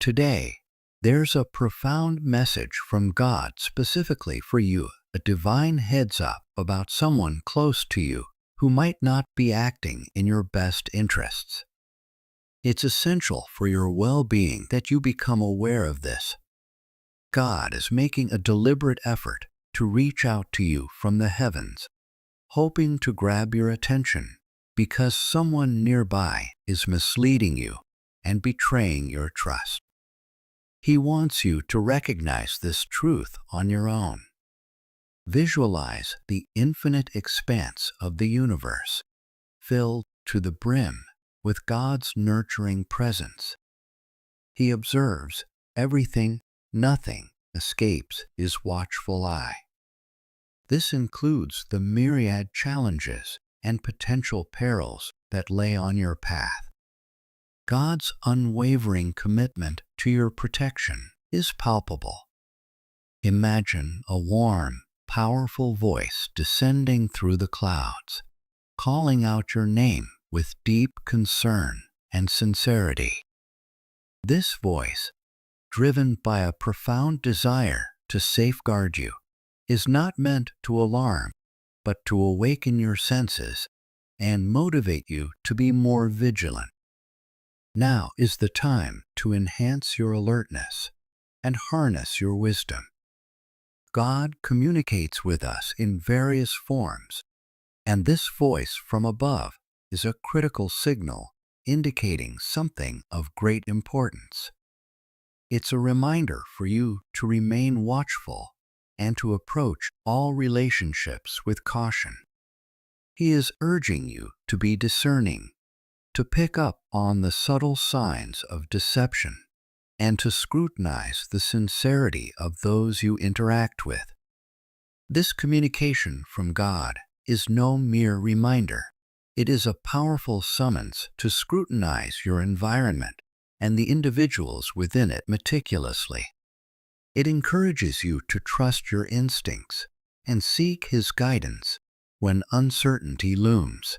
Today, there's a profound message from God specifically for you, a divine heads up about someone close to you who might not be acting in your best interests. It's essential for your well-being that you become aware of this. God is making a deliberate effort to reach out to you from the heavens, hoping to grab your attention because someone nearby is misleading you and betraying your trust. He wants you to recognize this truth on your own. Visualize the infinite expanse of the universe, filled to the brim with God's nurturing presence. He observes everything, nothing escapes his watchful eye. This includes the myriad challenges and potential perils that lay on your path. God's unwavering commitment to your protection is palpable. Imagine a warm, powerful voice descending through the clouds, calling out your name with deep concern and sincerity. This voice, driven by a profound desire to safeguard you, is not meant to alarm, but to awaken your senses and motivate you to be more vigilant. Now is the time to enhance your alertness and harness your wisdom. God communicates with us in various forms, and this voice from above is a critical signal indicating something of great importance. It's a reminder for you to remain watchful and to approach all relationships with caution. He is urging you to be discerning, to pick up on the subtle signs of deception, and to scrutinize the sincerity of those you interact with. This communication from God is no mere reminder. It is a powerful summons to scrutinize your environment and the individuals within it meticulously. It encourages you to trust your instincts and seek His guidance when uncertainty looms.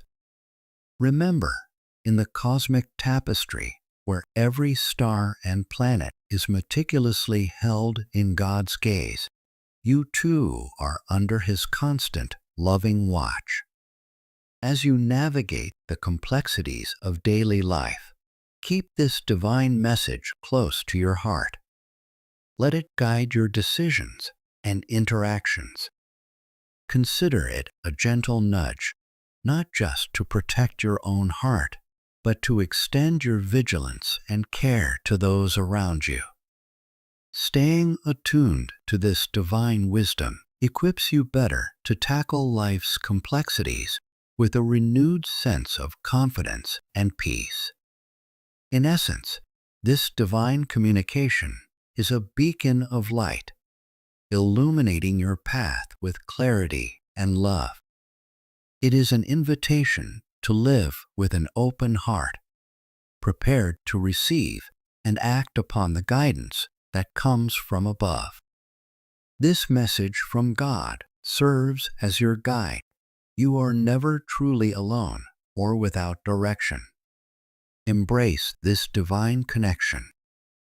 Remember, in the cosmic tapestry, where every star and planet is meticulously held in God's gaze, you too are under His constant, loving watch. As you navigate the complexities of daily life, keep this divine message close to your heart. Let it guide your decisions and interactions. Consider it a gentle nudge, not just to protect your own heart, but to extend your vigilance and care to those around you. Staying attuned to this divine wisdom equips you better to tackle life's complexities with a renewed sense of confidence and peace. In essence, this divine communication is a beacon of light, illuminating your path with clarity and love. It is an invitation to live with an open heart, prepared to receive and act upon the guidance that comes from above. This message from God serves as your guide. You are never truly alone or without direction. Embrace this divine connection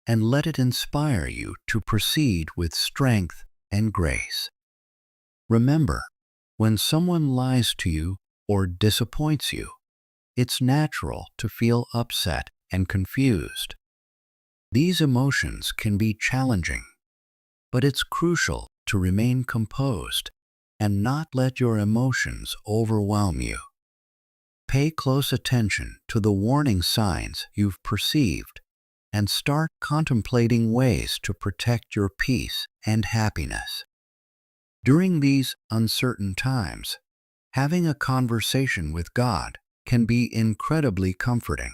and let it inspire you to proceed with strength and grace. Remember, when someone lies to you or disappoints you, it's natural to feel upset and confused. These emotions can be challenging, but it's crucial to remain composed and not let your emotions overwhelm you. Pay close attention to the warning signs you've perceived and start contemplating ways to protect your peace and happiness. During these uncertain times, having a conversation with God can be incredibly comforting.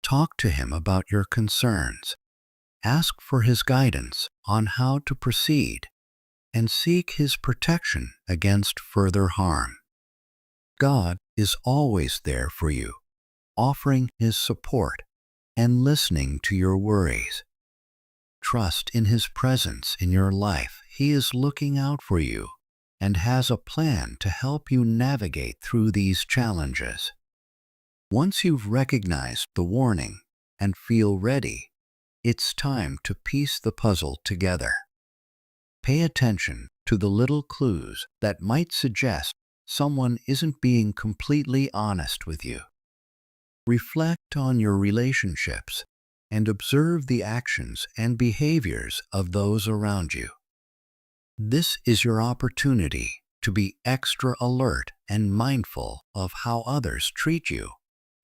Talk to Him about your concerns, ask for His guidance on how to proceed, and seek His protection against further harm. God is always there for you, offering His support and listening to your worries. Trust in His presence in your life. He is looking out for you and has a plan to help you navigate through these challenges. Once you've recognized the warning and feel ready, it's time to piece the puzzle together. Pay attention to the little clues that might suggest someone isn't being completely honest with you. Reflect on your relationships and observe the actions and behaviors of those around you. This is your opportunity to be extra alert and mindful of how others treat you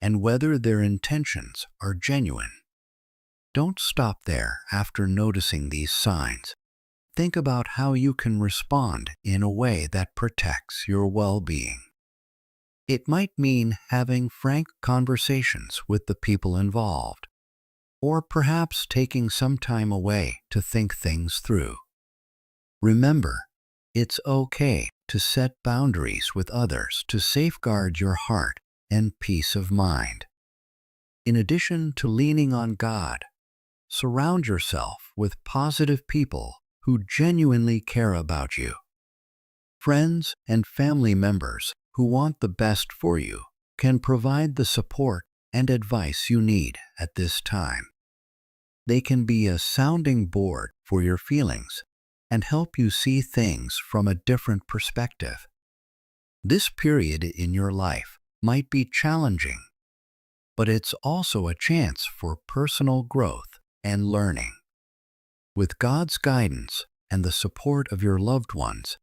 and whether their intentions are genuine. Don't stop there after noticing these signs. Think about how you can respond in a way that protects your well-being. It might mean having frank conversations with the people involved, or perhaps taking some time away to think things through. Remember, it's okay to set boundaries with others to safeguard your heart and peace of mind. In addition to leaning on God, surround yourself with positive people who genuinely care about you. Friends and family members who want the best for you can provide the support and advice you need at this time. They can be a sounding board for your feelings and help you see things from a different perspective. This period in your life might be challenging, but it's also a chance for personal growth and learning. With God's guidance and the support of your loved ones,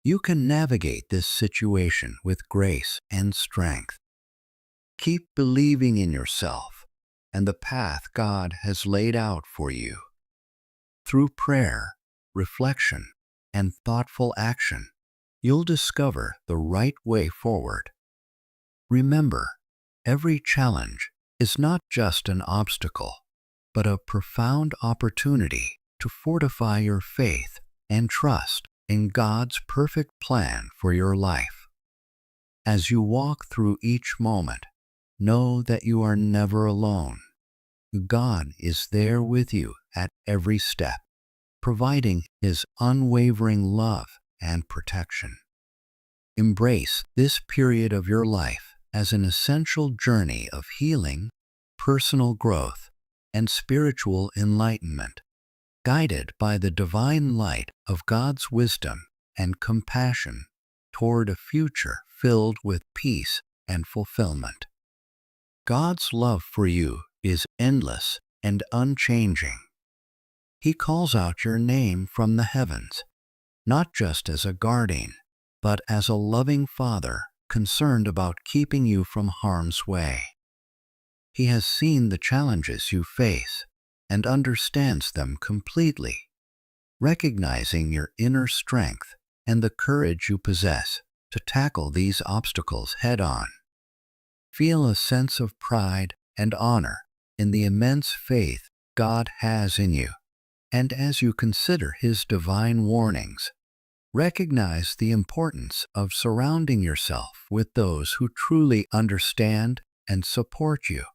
you can navigate this situation with grace and strength. Keep believing in yourself and the path God has laid out for you. Through prayer, reflection, and thoughtful action, you'll discover the right way forward. Remember, every challenge is not just an obstacle, but a profound opportunity to fortify your faith and trust in God's perfect plan for your life. As you walk through each moment, know that you are never alone. God is there with you at every step, providing His unwavering love and protection. Embrace this period of your life as an essential journey of healing, personal growth, and spiritual enlightenment, guided by the divine light of God's wisdom and compassion toward a future filled with peace and fulfillment. God's love for you is endless and unchanging. He calls out your name from the heavens, not just as a guardian, but as a loving Father concerned about keeping you from harm's way. He has seen the challenges you face and understands them completely, recognizing your inner strength and the courage you possess to tackle these obstacles head-on. Feel a sense of pride and honor in the immense faith God has in you, and as you consider His divine warnings, recognize the importance of surrounding yourself with those who truly understand and support you.